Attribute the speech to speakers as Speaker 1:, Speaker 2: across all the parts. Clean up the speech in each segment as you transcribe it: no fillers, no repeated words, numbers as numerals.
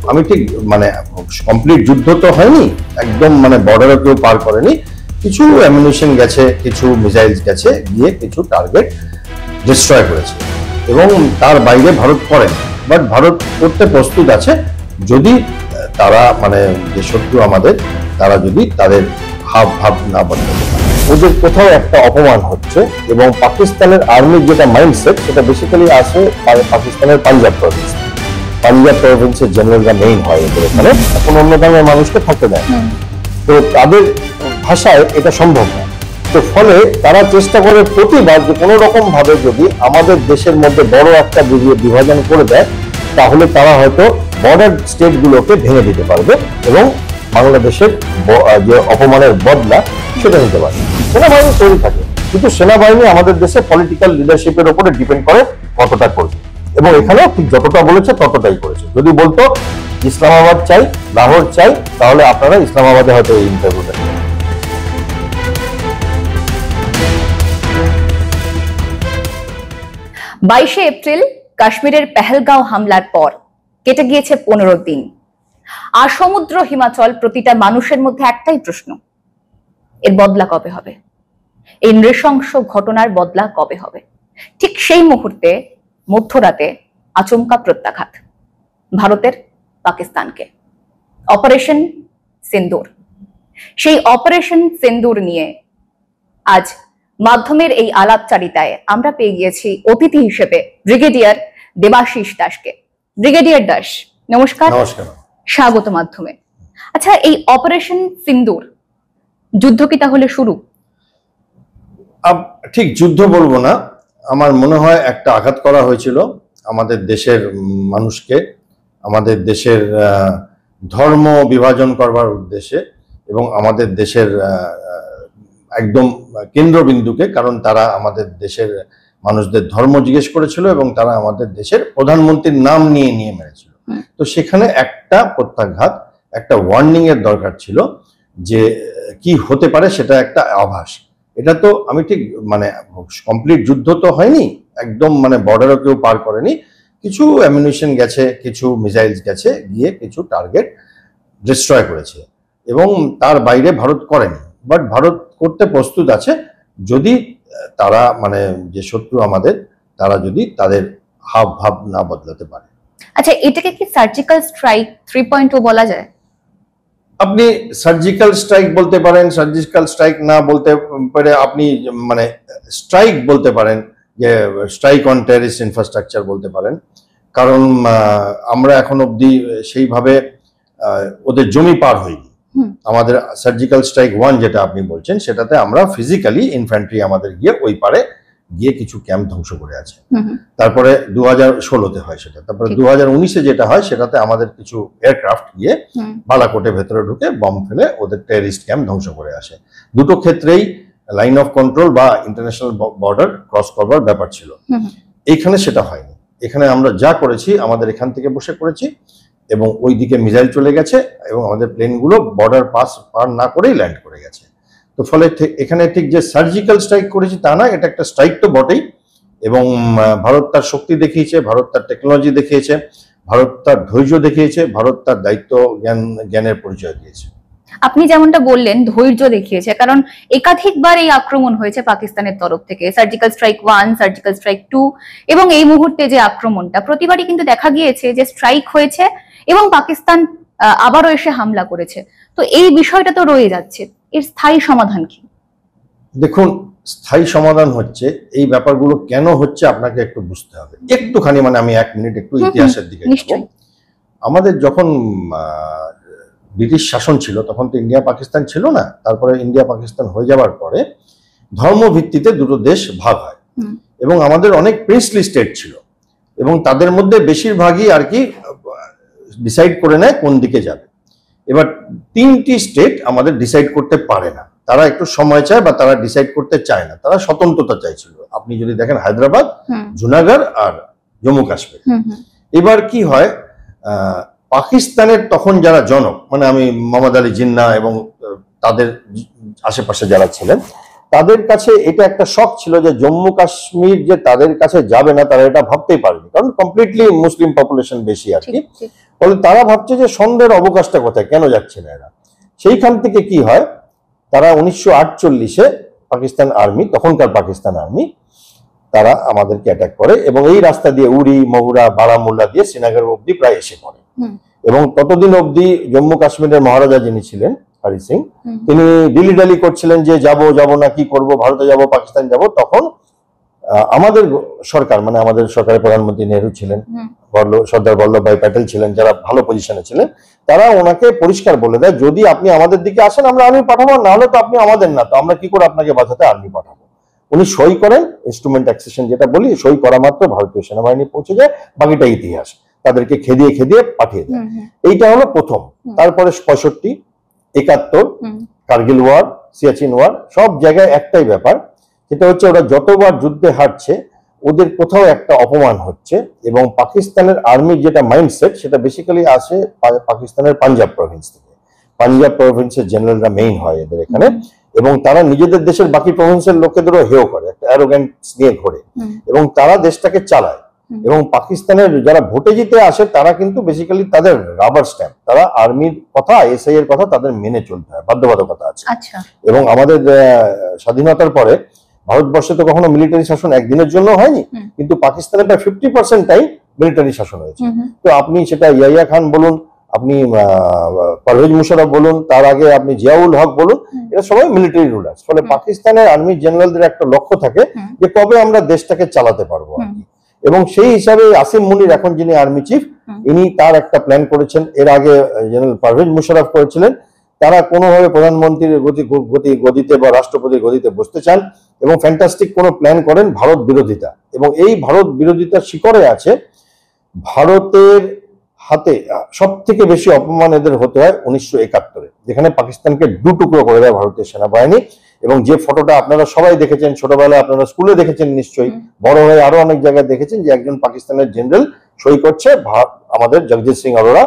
Speaker 1: আমি ঠিক মানে কমপ্লিট যুদ্ধ তো হয়নি, একদম মানে বর্ডারও কেউ পার করেনি, কিছু অ্যামিউনিশন গেছে, কিছু মিসাইলস গেছে, গিয়ে কিছু টার্গেট ডিস্ট্রয় করেছে, এবং তার বাইরে ভারত করেনি। বাট ভারত করতে প্রস্তুত আছে যদি তারা মানে যে শত্রু আমাদের, তারা যদি তাদের হাব ভাব না বদলাতে পারে। ওদের কোথাও একটা অপমান হচ্ছে, এবং পাকিস্তানের আর্মির যেটা মাইন্ডসেট সেটা বেসিক্যালি আসে পাকিস্তানের পাঞ্জাব প্রভিন্সের জেনারেলরা মেইন হয় এদের এখানে, এখন অন্য ধর্মের মানুষকে থাকতে দেয়, তো তাদের ভাষায় এটা সম্ভব না। তো ফলে তারা চেষ্টা করে প্রতিবার যে কোনো রকম ভাবে যদি আমাদের দেশের মধ্যে বড় একটা বিভাজন করে দেয়, তাহলে তারা হয়তো বর্ডার স্টেটগুলোকে ভেঙে দিতে পারবে এবং বাংলাদেশের যে অপমানের বদলা সেটা নিতে পারবে। সেনাবাহিনী তৈরি থাকে, কিন্তু সেনাবাহিনী আমাদের দেশে পলিটিক্যাল লিডারশিপের উপরে ডিপেন্ড করে কতটা করবে, এবং এখানেও ঠিক যতটা বলেছে ততটাই করেছে। যদি বলতো ইসলামাবাদ চাই, লাহোর চাই, তাহলে আপনারা ইসলামাবাদে হয়তো এই ইন্টারভিউটা নেবেন।
Speaker 2: 22শে এপ্রিল কাশ্মীরের পেহেলগাঁও হামলার পর কেটে গিয়েছে 15 দিন। আর সমুদ্র হিমাচল প্রতিটা মানুষের মধ্যে একটাই প্রশ্ন, এর বদলা কবে হবে? এই নৃশংস ঘটনার বদলা কবে হবে? ঠিক সেই মুহূর্তে মধ্যরাতে আচমকা প্রত্যাঘাত ভারতের পাকিস্তানকে, অপারেশন সিন্দুর। সেই অপারেশন সিন্দুর নিয়ে আজ মাধ্যমের এই আলাপচারিতায় আমরা পেয়ে গিয়েছি অতিথি হিসেবে ব্রিগেডিয়ার দেবাশিস দাসকে। ব্রিগেডিয়ার দাস, নমস্কার।
Speaker 1: নমস্কার,
Speaker 2: স্বাগত মাধ্যমে। আচ্ছা, এই অপারেশন সিন্দুর যুদ্ধ কি তাহলে শুরু?
Speaker 1: ঠিক যুদ্ধ বলবো না, আমার মনে হয় একটা আঘাত করা হয়েছিল আমাদের দেশের মানুষকে, আমাদের দেশের ধর্ম বিভাজন করবার উদ্দেশ্যে, এবং আমাদের দেশের একদম কেন্দ্রবিন্দুকে, কারণ তারা আমাদের দেশের মানুষদের ধর্ম জিজ্ঞেস করেছিল এবং তারা আমাদের দেশের প্রধানমন্ত্রীর নাম নিয়ে নিয়ে মেরেছিল। তো সেখানে একটা প্রত্যাঘাত, একটা ওয়ার্নিং এর দরকার ছিল যে কি হতে পারে, সেটা একটা আভাস। এটা তো আমি ঠিক মানে কমপ্লিট যুদ্ধ তো হয়নি, একদম মানে বর্ডারও কেউ পার করেনি, কিছু অ্যামিউনিশন গেছে, কিছু মিসাইলস গেছে, গিয়ে কিছু টার্গেট ডিস্ট্রয় করেছে, এবং তার বাইরে ভারত করেনি। বাট ভারত করতে প্রস্তুত আছে যদি তারা মানে যে শত্রু আমাদের, তারা যদি তাদের হাব ভাব না বদলাতে পারে।
Speaker 2: আচ্ছা, এটাকে কি সার্জিক্যাল স্ট্রাইক 3.0 বলা যায়?
Speaker 1: আপনি সার্জিক্যাল স্ট্রাইক বলতে পারেন, সার্জিক্যাল স্ট্রাইক না বলতে পারে আপনি মানে স্ট্রাইক বলতে পারেন, যে স্ট্রাইক অন টেররিস্ট ইনফ্রাস্ট্রাকচার বলতে পারেন, কারণ আমরা এখন অবধি সেইভাবে ওদের জমি পার হইনি। আমাদের সার্জিক্যাল স্ট্রাইক 1 যেটা আপনি বলছেন, সেটাতে আমরা ফিজিক্যালি ইনফ্যান্ট্রি আমাদের গিয়ে ওই পারে গিয়ে কিছু ক্যাম্প ধ্বংস করে আছে। তারপরে 2016-তে হয় সেটা, তারপরে 2019-এ যেটা হয় সেটাতে আমাদের কিছু এয়ারক্রাফট গিয়ে বালাকোটের ভেতরে ঢুকে বম ফেলে ওদের টেররিস্ট ক্যাম্প ধ্বংস করে আসে। দুটো ক্ষেত্রেই লাইন অফ কন্ট্রোল বা ইন্টারন্যাশনাল বর্ডার ক্রস করবার ব্যাপার ছিল। এখানে সেটা হয়নি। এখানে আমরা যা করেছি আমাদের এখান থেকে বসে করেছি, এবং ওই দিকে মিসাইল চলে গেছে, এবং আমাদের প্লেনগুলো বর্ডার পার না করেই ল্যান্ড করে গেছে। তো ফলে এখানে ঠিক যে সার্জিক্যাল স্ট্রাইক করেছি তা না, এটা একটা স্ট্রাইক তো বটেই, এবং ভারত তার শক্তি দেখিয়েছে, ভারত তার টেকনোলজি দেখিয়েছে, ভারত তার ধৈর্য দেখিয়েছে, ভারত তার দায়িত্ব জ্ঞানের পরিচয় দিয়েছে।
Speaker 2: আপনি যেমনটা বললেন ধৈর্য দেখিয়েছে, কারণ একাধিকবার এই আক্রমণ হয়েছে পাকিস্তানের তরফ থেকে, সার্জিক্যাল স্ট্রাইক 1, সার্জিক্যাল স্ট্রাইক 2, এবং এই মুহূর্তে যে আক্রমণটা, প্রতিবারই কিন্তু দেখা গিয়েছে যে স্ট্রাইক হয়েছে এবং পাকিস্তান আবারও এসে হামলা করেছে। তো এই বিষয়টা তো রয়ে যাচ্ছে, এর স্থায়ী সমাধান কি?
Speaker 1: দেখুন, স্থায়ী সমাধান হচ্ছে এই ব্যাপারগুলো কেন হচ্ছে আপনাকে একটু বুঝতে হবে একটুখানি, মানে আমি 1 মিনিট একটু ইতিহাসের দিকে যাব। আমাদের যখন ব্রিটিশ শাসন ছিল তখন তো ইন্ডিয়া পাকিস্তান ছিল না, তারপরে ইন্ডিয়া পাকিস্তান হয়ে যাওয়ার পরে ধর্ম ভিত্তিতে দুটো দেশ ভাগ হয়, এবং আমাদের অনেক প্রিন্সলি স্টেট ছিল, এবং তাদের মধ্যে বেশিরভাগই আর কি ডিসাইড করে নেয় কোন দিকে যাবে। এবার 3টি স্টেট আমাদের ডিসাইড করতে পারে না, তারা একটু সময় চায় বা তারা ডিসাইড করতে চায় না, তারা স্বতন্ত্রতা চাইছিল। আপনি যদি দেখেন হায়দ্রাবাদ, জুনাগড় আর জম্মু কাশ্মীর। এবার কি হয়, পাকিস্তানের তখন যারা জনক, মানে আমি মোহাম্মদ আলী জিন্নাহ এবং তাদের আশেপাশে যারা ছিলেন, তাদের কাছে এটা একটা শক ছিল যে জম্মু কাশ্মীর যে তাদের কাছে যাবে না, তারা এটা ভাবতেই পারেনি, কারণ কমপ্লিটলি মুসলিম পপুলেশন বেশি আর কি। ফলে তারা ভাবছে যে সন্ধ্যের অবকাশটা কোথায়, কেন যাচ্ছে না এরা। সেইখান থেকে কি হয়, তারা 1948-এ পাকিস্তান আর্মি, তখনকার পাকিস্তান আর্মি, তারা আমাদেরকে অ্যাটাক করে এবং এই রাস্তা দিয়ে উরি, মহুরা, বারামুল্লা দিয়ে শ্রীনগর অব্দি প্রায় এসে পড়ে। এবং ততদিন অব্দি জম্মু কাশ্মীরের মহারাজা যিনি ছিলেন হরি সিং, তিনি ডিলি ডালি করছিলেন যে যাব না, কি করব, ভারতে যাব, পাকিস্তান যাব। তখন আমাদের সরকার, মানে আমাদের সরকারের প্রধানমন্ত্রী নেহরু ছিলেন, সর্দার বল্লভভাই প্যাটেল ছিলেন, যারা ভালো পজিশনে ছিলেন, তারা ওনাকে পরিষ্কার বলে দেয়, যদি আপনি আমাদের দিকে আসেন আমরা আর্মি পাঠাবো, না হলে তো আপনি আমাদের না, তো আমরা কি করে আপনাকে বাঁচাতে আর্মি পাঠাবো। উনি সই করেন, ইনস্ট্রুমেন্ট অ্যাক্সেশন যেটা বলি, সই করা মাত্র ভারতীয় সেনাবাহিনী পৌঁছে যায়, বাকিটা ইতিহাস, তাদেরকে খেদিয়ে পাঠিয়ে দেয়। এইটা হলো প্রথম। তারপরে 65, 71, কার্গিল ওয়ার, সিয়াচিন ওয়ার, সব জায়গায় একটাই ব্যাপার, যেটা হচ্ছে ওরা যতবার যুদ্ধে হারছে ওদের কোথাও একটা অপমান হচ্ছে। এবং পাকিস্তানের আর্মির যেটা মাইন্ডসেট, সেটা বেসিক্যালি আসে পাকিস্তানের পাঞ্জাব প্রভিন্স থেকে। পাঞ্জাব প্রভিন্সের জেনারেলরা মেইন হয় এদের এখানে, এবং তারা নিজেদের দেশের বাকি প্রভিন্সের লোকেদেরও হেয় করে, একটা অ্যারোগ্যান্স নিয়ে ঘোরে, এবং তারা দেশটাকে চালায়। এবং পাকিস্তানের যারা ভোটে জিতে আসে তারা কিন্তু বেসিক্যালি তাদের রাবার স্ট্যাম্প, তারা আর্মির কথা, এসআই এর কথা তাদের মেনে চলতে হয়, বাধ্যবাধকতা আছে। এবং আমাদের স্বাধীনতার পরে ভারতবর্ষে তো কখনো মিলিটারি শাসন একদিনের জন্য হয়নি, কিন্তু পাকিস্তানে প্রায় 50% টাইম মিলিটারি শাসন হয়েছে। তো আপনি সেটা ইয়াহিয়া খান বলুন, আপনি পারভেজ মুশারফ বলুন, তার আগে আপনি জিয়াউল হক বলুন, এরা সবাই মিলিটারি রুলার্স। ফলে পাকিস্তানের আর্মি জেনারেলদের একটা লক্ষ্য থাকে যে কবে আমরা দেশটাকে চালাতে পারবো আর কি। এবং সেই হিসাবে আসিম মুনির, এখন যিনি আর্মি চিফ, ইনি তার একটা প্ল্যান করেছেন। এর আগে জেনারেল পারভেজ মুশারফ করেছিলেন। তারা কোনোভাবে প্রধানমন্ত্রীর গদিতে বা রাষ্ট্রপতির গদিতে বসতে চান এবং ফ্যান্টাস্টিক কোনো প্ল্যান করেন ভারত বিরোধিতা। এবং এই ভারত বিরোধিতার শিকড়ে আছে ভারতের হাতে সব থেকে বেশি অপমান এদের হতে হয় 1971-এ, যেখানে পাকিস্তানকে টুকরো করে দেয় ভারতীয় সেনাবাহিনী। এবং যে ফটোটা আপনারা সবাই দেখেছেন, ছোটবেলায় আপনারা স্কুলে দেখেছেন নিশ্চয়ই, বড় হয়ে আরো অনেক জায়গায় দেখেছেন, যে একজন পাকিস্তানের জেনারেল সই করছে আমাদের জগজিৎ সিং অরোরা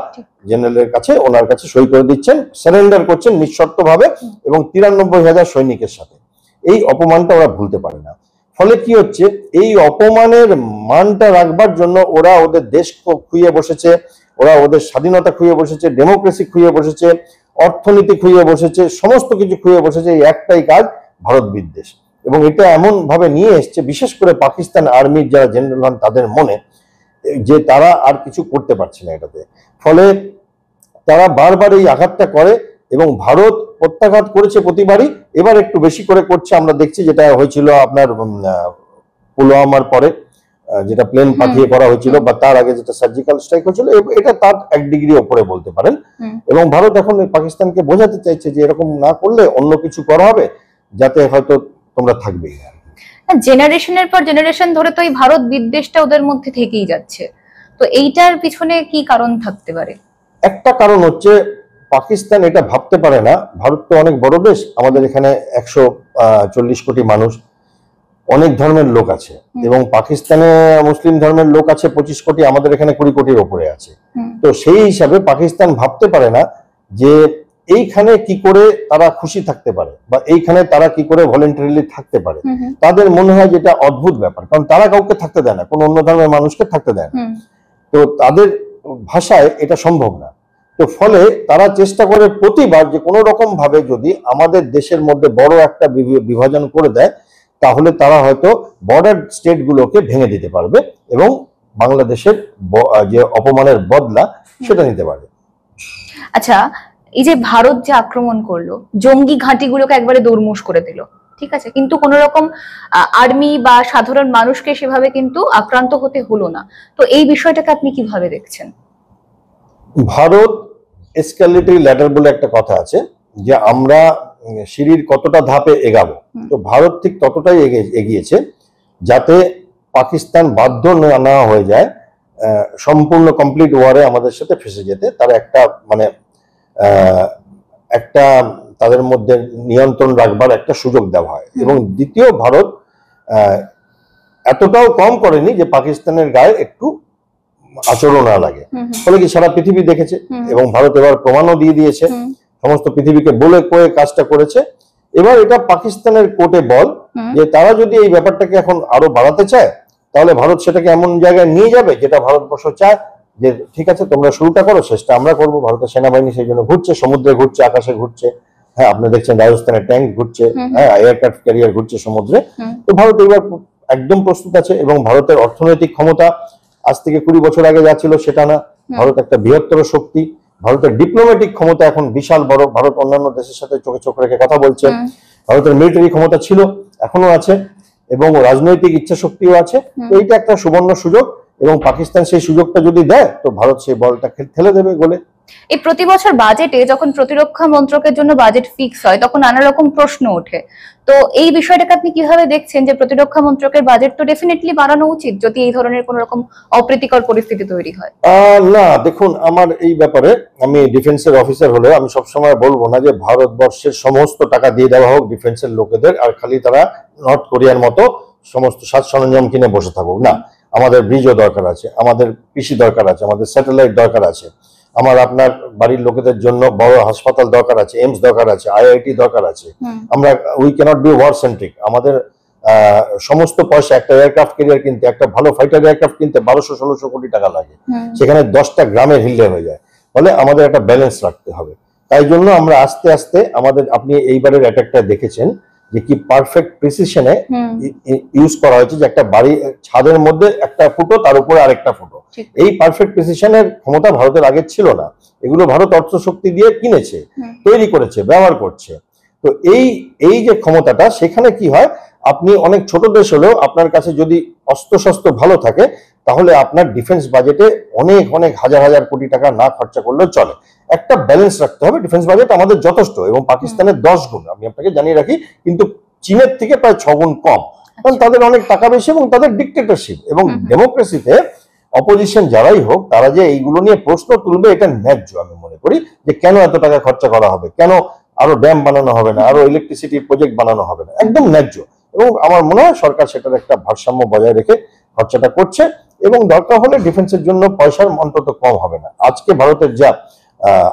Speaker 1: জেনারেলের কাছে, ওনার কাছে সই করে দিচ্ছেন, সারেন্ডার করছেন নিঃশর্ত ভাবে এবং 93,000 সৈনিকের সাথে। এই অপমানটা ওরা ভুলতে পারে না। ফলে কি হচ্ছে, এই অপমানের মানটা রাখবার জন্য ওরা ওদের দেশ খুইয়ে বসেছে, ওরা ওদের স্বাধীনতা খুইয়ে বসেছে, ডেমোক্রেসি খুইয়ে বসেছে, অর্থনীতি খুইয়ে বসেছে, সমস্ত কিছু খুইয়ে বসেছে, এই একটাই কাজ, ভারত বিদ্বেষ। এবং এটা এমন ভাবে নিয়ে এসছে, বিশেষ করে পাকিস্তান আর্মির যারা জেনারেল হন তাদের মনে, যে তারা আর কিছু করতে পারছে না এটাতে। ফলে তারা বারবার এই আঘাতটা করে এবং ভারত প্রত্যাঘাত করেছে প্রতিবারই, এবার একটু বেশি করে করছে। আমরা দেখছি যেটা হয়েছিল আপনার পুলওয়ামার পরে, যেটা প্লেন পাঠিয়ে করা হয়েছিল, বা তার আগে যেটা সার্জিক্যাল স্ট্রাইক হয়েছিল, এটা তার 1 ডিগ্রি ওপরে বলতে পারেন। এবং ভারত এখন পাকিস্তানকে বোঝাতে চাইছে যে এরকম না করলে অন্য কিছু করা হবে, যাতে হয়তো তোমরা থাকবেই।
Speaker 2: জেনারেশনের পর জেনারেশন ধরে তো এই ভারত বিদ্বেষটা ওদের মধ্যে থেকেই যাচ্ছে, তো এইটার পিছনে কি কারণ থাকতে পারে? একটা
Speaker 1: কারণ হচ্ছে পাকিস্তান এটা ভাবতে পারে না, ভারত তো অনেক বড় দেশ, আমাদের এখানে 140 কোটি মানুষ, অনেক ধর্মের লোক আছে, এবং পাকিস্তানে মুসলিম ধর্মের লোক আছে 25 কোটি, আমাদের এখানে 20 কোটির ওপরে আছে। তো সেই হিসাবে পাকিস্তান ভাবতে পারে না যে এইখানে কি করে তারা খুশি থাকতে পারে, বা এইখানে তারা কি করে ভলেন্টারিলি থাকতে পারে। তাদের মনে হয় যেটা অদ্ভুত ব্যাপার, কারণ তারা কাউকে থাকতে দেয় না, কোনো অন্য ধর্মের মানুষকে থাকতে দেয় না। তো তাদের ভাষায় এটা সম্ভব না। তো ফলে তারা চেষ্টা করে প্রতিবার যে কোনো রকম ভাবে যদি আমাদের দেশের মধ্যে বড় একটা বিভাজন করে দেয়, তাহলে তারা হয়তো বর্ডার স্টেট গুলোকে ভেঙে দিতে পারবে এবং বাংলাদেশের যে অপমানের বদলা সেটা নিতে পারবে।
Speaker 2: আচ্ছা, এই যে ভারত যে আক্রমণ করলো, জঙ্গি ঘাঁটিগুলোকে একবারে দৌড়মুশ করে দিল, ঠিক আছে, কিন্তু কোন রকম আর্মি বা সাধারণ মানুষকে সেভাবে কিন্তু আক্রান্ত হতে হলো না। তো এই বিষয়টাকে আপনি কিভাবে দেখছেন?
Speaker 1: ভারত এসকালেটরি ল্যাডার বলে একটা কথা আছে, যে আমরা সিঁড়ির কতটা ধাপে এগাবো। তো ভারত ঠিক ততটাই এগিয়েছে যাতে পাকিস্তান বাধ্য না হয়ে যায় সম্পূর্ণ কমপ্লিট ওয়ারে আমাদের সাথে ফেসে যেতে। তারা একটা তাদের মধ্যে নিয়ন্ত্রণ রাখবার একটা সুযোগ দেওয়া হয়। এবং দ্বিতীয়, ভারত এতটাও কম করেনি যে পাকিস্তানের গায়ে একটু আচরণ না লাগে। ফলে কি সারা পৃথিবী দেখেছে, এবং ভারত এবার প্রমাণও দিয়ে দিয়েছে, সমস্ত পৃথিবীকে বলে কয়ে কাজটা করেছে। এবার এটা পাকিস্তানের কোর্টে বল যে তারা যদি এই ব্যাপারটাকে এখন আরো বাড়াতে চায়, তাহলে ভারত সেটাকে এমন জায়গায় নিয়ে যাবে যেটা ভারতবর্ষ চায়, যে ঠিক আছে তোমরা শুরুটা করো, শেষটা আমরা করবো। ভারতের সেনাবাহিনী সেই জন্য ঘুরছে, সমুদ্রে ঘুরছে, আকাশে ঘুরছে। হ্যাঁ, আপনি দেখছেন রাজস্থানের ট্যাঙ্ক ঘুরছে, হ্যাঁ, এয়ারক্রাফট ক্যারিয়ার ঘুরছে সমুদ্রে। তো ভারত এবার একদম প্রস্তুত আছে, এবং ভারতের অর্থনৈতিক ক্ষমতা আজ থেকে 20 বছর আগে যা ছিল সেটা না। ভারত একটা বৃহত্তর শক্তি, ভারতের ডিপ্লোম্যাটিক ক্ষমতা এখন বিশাল বড়। ভারত অন্যান্য দেশের সাথে চোখে চোখ রেখে কথা বলছে। ভারতের মিলিটারি ক্ষমতা ছিল, এখনো আছে, এবং রাজনৈতিক ইচ্ছা শক্তিও আছে। তো এইটা একটা সুবর্ণ সুযোগ, এবং পাকিস্তান সেই সুযোগটা যদি দেয় তো ভারত সেই বলটা ঠেলে দেবে গোলে।
Speaker 2: এই প্রতি বছর বাজেটে যখন প্রতিরক্ষা মন্ত্রকের জন্য বাজেট ফিক্স হয় তখন নানা রকম প্রশ্ন ওঠে। তো এই বিষয়টাকে আপনি কিভাবে দেখছেন যে প্রতিরক্ষা মন্ত্রকের বাজেট তো ডেফিনেটলি বাড়ানো উচিত যদি এই ধরনের কোন রকম অপ্রীতিকর পরিস্থিতি তৈরি হয়?
Speaker 1: না, দেখুন, আমার এই ব্যাপারে, আমি ডিফেন্সের অফিসার হলেও আমি সবসময় বলবো না যে ভারতবর্ষের সমস্ত টাকা দিয়ে দেওয়া হোক ডিফেন্সের লোকেদের, আর খালি তারা নর্থ কোরিয়ার মতো সমস্ত সাজ সরঞ্জাম কিনে বসে থাকুক। না, আমাদের ব্রিজও দরকার আছে, আমাদের কৃষি দরকার আছে, আমাদের স্যাটেলাইট দরকার আছে, আমার আপনার বাড়ির লোকেদের জন্য বড় হাসপাতাল দরকার আছে, এইমস দরকার আছে, আইআইটি দরকার আছে। আমরা we cannot be war centric. আমাদের সমস্ত পয়সা একটা এয়ারক্রাফট ক্যারিয়ার কিনতে, একটা ভালো ফাইটার এয়ারক্রাফট কিনতে 1200-1600 কোটি টাকা লাগে, সেখানে 10টা গ্রামের হিল্লে হয়ে যায়। ফলে আমাদের একটা ব্যালেন্স রাখতে হবে। তাই জন্য আমরা আস্তে আস্তে আমাদের, আপনি এইবারের অ্যাটাকটা দেখেছেন যে কি পারফেক্ট প্রিসিশনে ইউজ করা হয়েছে, যে একটা বাড়ি ছাদের মধ্যে একটা ফুটো, তার উপরে আরেকটা ফুটো। এই পারফেক্ট প্রিসিশনের ক্ষমতা ভারতের আগে ছিল না। এগুলো ভারত অর্থ শক্তি দিয়ে কিনেছে, তৈরি করেছে, ব্যবহার করছে। তো এই যে ক্ষমতাটা, সেখানে কি হয়, আপনি অনেক ছোট দেশ হলেও আপনার কাছে যদি অস্ত্রশস্ত্র ভালো থাকে, তাহলে আপনার ডিফেন্স বাজেটে অনেক অনেক হাজার হাজার কোটি টাকা না খরচা করলেও চলে। একটা ব্যালেন্স রাখতে হবে। ডিফেন্স বাজেট আমাদের যথেষ্ট, এবং পাকিস্তানের 10 গুণ, আমি আপনাকে জানিয়ে রাখি, কিন্তু চীনের থেকে প্রায় 6 গুণ কম। কারণ তাদের অনেক টাকা বেশি, এবং তাদের ডিক্টেটরশিপ এবং ডেমোক্রেসিতে অপোজিশন যারাই হোক, তারা যে এইগুলো নিয়ে প্রশ্ন তুলবে, এটা ন্যায্য আমি মনে করি। যে কেন এত টাকা খরচা করা হবে, কেন আরো ড্যাম বানানো হবে না, আরো ইলেকট্রিসিটি প্রজেক্ট বানানো হবে না, একদম ন্যায্য। এবং আমার মনে হয় সরকার সেটার একটা ভারসাম্য বজায় রেখে খরচাটা করছে, এবং দরকার হলে ডিফেন্সের জন্য পয়সার অন্তত কম হবে না। আজকে ভারতের যা,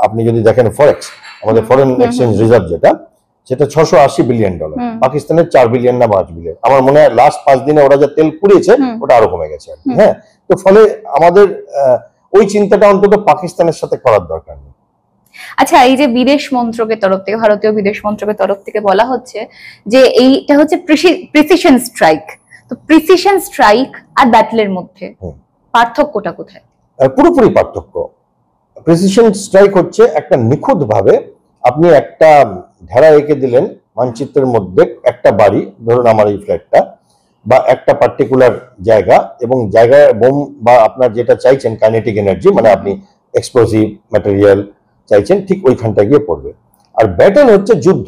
Speaker 1: আপনি যদি দেখেন ফরেক্স, আমাদের ফরেন এক্সচেঞ্জ রিজার্ভ যেটা, সেটা $680 বিলিয়ন, পাকিস্তানের 4 বিলিয়ন না 5 বিলিয়ন। আমার মনে হয় লাস্ট 5 দিনে ওরা যা তেল পুড়িয়েছে ওটা আরো কমে গেছে। হ্যাঁ, তো ফলে আমাদের ওই চিন্তাটা অন্তত পাকিস্তানের সাথে করার দরকার নেই।
Speaker 2: আচ্ছা, এই যে বিদেশ মন্ত্রকের তরফ থেকে, ভারতীয় বিদেশ মন্ত্রকের তরফ থেকে বলা হচ্ছে যে এইটা হচ্ছে প্রিসিশন স্ট্রাইক। তো প্রিসিশন স্ট্রাইক আর ব্যাটলের মধ্যে পার্থক্যটা কোথায়?
Speaker 1: পুরোপুরি পার্থক্য। প্রিসিশন স্ট্রাইক হচ্ছে একটা নিখুঁত ভাবে আপনি একটা ধারা এঁকে দিলেন মানচিত্রের মধ্যে, একটা বাড়ি, ধরুন আমার এই ফ্ল্যাটটা, বা একটা পার্টিকুলার জায়গা, এবং জায়গায় বোম বা আপনার যেটা চাইছেন কাইনেটিক এনার্জি, মানে আপনি এক্সপ্লোসিভ ম্যাটেরিয়াল চাইছেন, ঠিক ওইখানটা গিয়ে পড়বে। আর ব্যাটল হচ্ছে যুদ্ধ।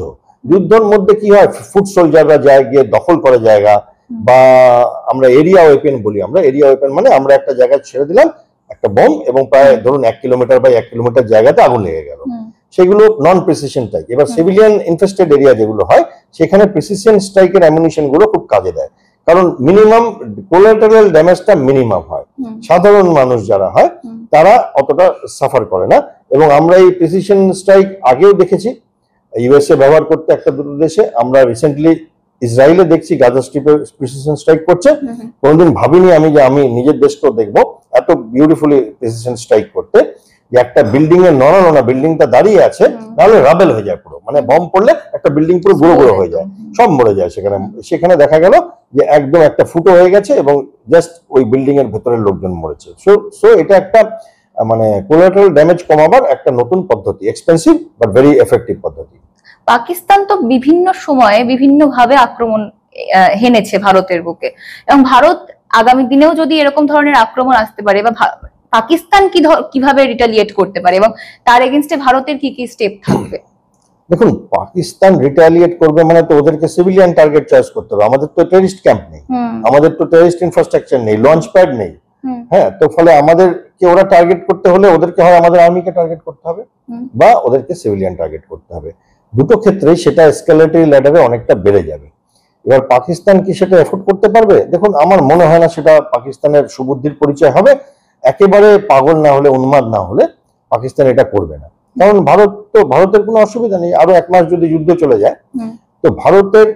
Speaker 1: যুদ্ধের মধ্যে কি হয়, ফুট সোলজাররা যায় গিয়ে দখল করে জায়গা, বা আমরা এরিয়া ওয়েপেন বলি। আমরা এরিয়া ওয়েপেন মানে আমরা একটা জায়গায় ছেড়ে দিলাম একটা বোম, এবং প্রায় ধরুন 1 কিলোমিটার বা 1 কিলোমিটার জায়গাতে আগুন লেগে গেল, সেগুলো নন প্রিসিশন স্ট্রাইক। এবার সিভিলিয়ান ইনফেস্টেড এরিয়া যেগুলো হয়, সেখানে প্রিসিশন স্ট্রাইকের অ্যামিনিশন গুলো খুব কাজে দেয়, কারণ মিনিমাম কোলাটারাল ড্যামেজটা মিনিমাম হয়। সাধারণ মানুষ যারা হয় তারা অতটা সাফার করে না। এবং আমরা এই প্রিসিশন স্ট্রাইক আগেও দেখেছি ইউএসএ ব্যবহার করতে একটা দুটো দেশে। আমরা রিসেন্টলি ইসরায়েলে দেখছি গাজা স্ট্রিপে প্রিসিশন স্ট্রাইক করছে। কোনোদিন ভাবিনি আমি যে আমি নিজের দেশকেও দেখবো এত বিউটিফুলি প্রিসিশন স্ট্রাইক করতে, যে একটা বিল্ডিং এর নড়ানো, বিল্ডিংটা দাঁড়িয়ে আছে, তাহলে রাবেল হয়ে যায় পুরো, মানে বম পড়লে একটা বিল্ডিং পুরো গুঁড়ো গুঁড়ো হয়ে যায়, সব মরে যায় সেখানে। সেখানে দেখা গেল যে একদম একটা ফুটো হয়ে গেছে, এবং জাস্ট ওই বিল্ডিং এর ভেতরের লোকজন মরেছে। সো এটা একটা মানে কোলাটারাল ড্যামেজ কমাবার একটা নতুন পদ্ধতি, এক্সপেন্সিভ বাট ভেরি এফেক্টিভ পদ্ধতি।
Speaker 2: পাকিস্তান তো বিভিন্ন সময়ে বিভিন্ন ভাবে আক্রমণ হেনেছে ভারতের বুকে, এবং ভারত আগামী দিনেও যদি এরকম ধরনের আক্রমণ আসতে পারে, বা পাকিস্তান কিভাবে রিটালিয়েট করতে পারে, এবং তার এগেইনস্টে ভারতের কি কি স্টেপ থাকবে?
Speaker 1: দেখুন, পাকিস্তান রিটালিয়েট করবে মানে তো ওদেরকে সিভিলিয়ান টার্গেট চয়েস করতে হবে। আমাদের তো টেররিস্ট ক্যাম্প নেই, আমাদের তো টেররিস্ট ইনফ্রাস্ট্রাকচার নেই, লঞ্চ প্যাড নেই। হ্যাঁ, তো ফলে আমাদেরকে ওরা টার্গেট করতে হলে ওদেরকে হয় আমাদের আর্মিকে টার্গেট করতে হবে, বা ওদেরকে সিভিলিয়ান টার্গেট করতে হবে। দুটো ক্ষেত্রেই সেটা এসকেলেটরি ল্যাডারে অনেকটা বেড়ে যাবে। এবার পাকিস্তান কি সেটা এফোর্ড করতে পারবে? দেখুন, আমার মনে হয় না সেটা পাকিস্তানের সুবুদ্ধির পরিচয় হবে। একেবারে পাগল না হলে, উন্মাদ না হলে পাকিস্তান এটা করবে না। কারণ ভারতের কোনো অসুবিধা নেই, আরো 1 মাস যদি যুদ্ধ চলে যায় তো ভারতের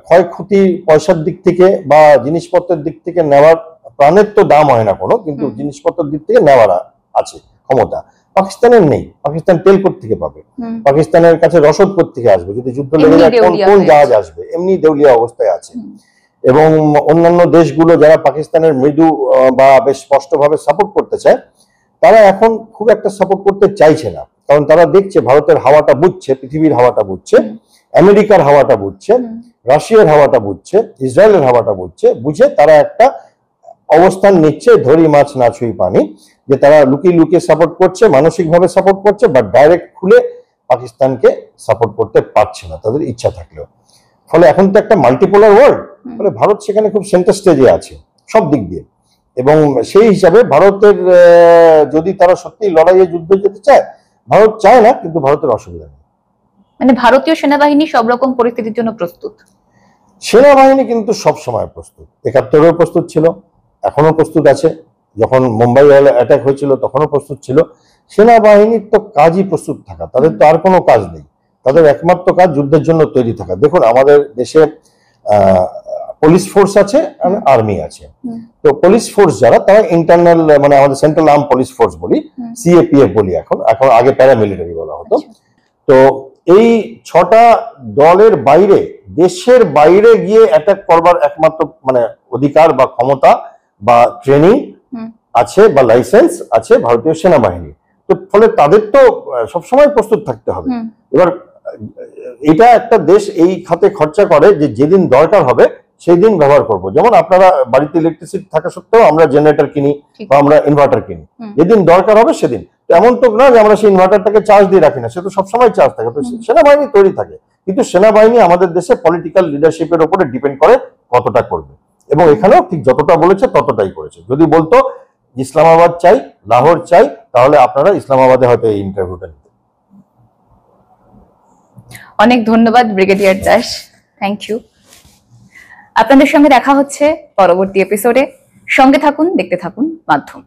Speaker 1: ক্ষয়ক্ষতি পয়সার দিক থেকে বা জিনিসপত্রের দিক থেকে নেওয়ার, প্রাণের তো দাম হয় না কোনো, কিন্তু জিনিসপত্রের দিক থেকে নেওয়ার আছে ক্ষমতা। পাকিস্তানের নেই। পাকিস্তান তেল থেকে পাবে, পাকিস্তানের কাছে রসদ থেকে আসবে, যদি যুদ্ধ লেগে যায় কোন জাহাজ আসবে, এমনি দেউলিয়া অবস্থায় আছে। এবং অন্যান্য দেশগুলো যারা পাকিস্তানের মৃদু বা বেশ স্পষ্টভাবে সাপোর্ট করতে চায়, তারা এখন খুব একটা সাপোর্ট করতে চাইছে না, কারণ তারা দেখছে ভারতের হাওয়াটা বুঝছে, পৃথিবীর হাওয়াটা বুঝছে, আমেরিকার হাওয়াটা বুঝছে, রাশিয়ার হাওয়াটা বুঝছে, ইসরায়েলের হাওয়াটা বুঝে তারা একটা অবস্থান নিচ্ছে, ধরি মাছ না ছুঁই পানি, যে তারা লুকিয়ে লুকিয়ে সাপোর্ট করছে, মানসিকভাবে সাপোর্ট করছে, বাট ডাইরেক্ট খুলে পাকিস্তানকে সাপোর্ট করতে পারছে না তাদের ইচ্ছা থাকলেও। ফলে এখন তো একটা মাল্টিপোলার ওয়ার্ল্ড, ফলে ভারত সেখানে খুব সেন্টার স্টেজে আছে সব দিক দিয়ে। এবং সেই হিসাবে ভারতের যদি তারা সত্যি লড়াইয়ে যুদ্ধে যেতে চায়, ভারত চায় না, কিন্তু ভারতের অসুবিধা নেই।
Speaker 2: মানে ভারতীয় সেনাবাহিনী সব রকম পরিস্থিতির জন্য প্রস্তুত।
Speaker 1: সেনাবাহিনী কিন্তু সব সময় প্রস্তুত, 71-এও প্রস্তুত ছিল, এখনো প্রস্তুত আছে, যখন মুম্বাই অ্যাটাক হয়েছিল তখনও প্রস্তুত ছিল। সেনাবাহিনীর তো কাজই প্রস্তুত থাকা, তাদের তো আর কোনো কাজ নেই, তাদের একমাত্র কাজ যুদ্ধের জন্য তৈরি থাকা। দেখুন আমাদের দেশে পুলিশ ফোর্স আছে আর আর্মি আছে। তো পুলিশ ফোর্স যারা, তারা ইন্টারনাল, মানে আমাদের সেন্ট্রাল আর্ম পুলিশ ফোর্স বলি, সিএপিএফ বলি এখন আগে প্যারামিলিটারি বলা হতো। তো এই 6টা দলের বাইরে, দেশের বাইরে গিয়ে অ্যাটাক করবার একমাত্র মানে অধিকার বা ক্ষমতা বা ট্রেনিং আছে বা লাইসেন্স আছে ভারতীয় সেনাবাহিনী। তো ফলে তাদের তো সবসময় প্রস্তুত থাকতে হবে। এবার এটা একটা দেশ এই খাতে খরচা করে যে যেদিন দরকার হবে সেই দিন ব্যবহার করব। যেমন আপনারা বাড়িতে ইলেকট্রিসিটি থাকা সত্ত্বেও আমরা জেনারেটর কিনি বা আমরা ইনভার্টার কিনি, যেদিন দরকার হবে সেদিন। এমন তো না যে আমরা সেই ইনভার্টারটাকে চার্জ দিয়ে রাখি না, সে তো সবসময় চার্জ থাকে। তো সেনাবাহিনী তৈরি থাকে, কিন্তু সেনাবাহিনী আমাদের দেশে পলিটিক্যাল লিডারশিপের উপরে ডিপেন্ড করে কতটা করবে, এবং এখানেও ঠিক যতটা বলেছে ততটাই করেছে। যদি বলতো ইসলামাবাদ চাই, লাহোর চাই, তাহলে আপনারা ইসলামাবাদে হয়তো এই ইন্টারভিউটা নিতেন।
Speaker 2: অনেক ধন্যবাদ ব্রিগেডিয়ার দাস, থ্যাংক ইউ। আপনাদের সঙ্গে দেখা হচ্ছে পরবর্তী এপিসোডে। সঙ্গে থাকুন, দেখতে থাকুন মাধ্যম।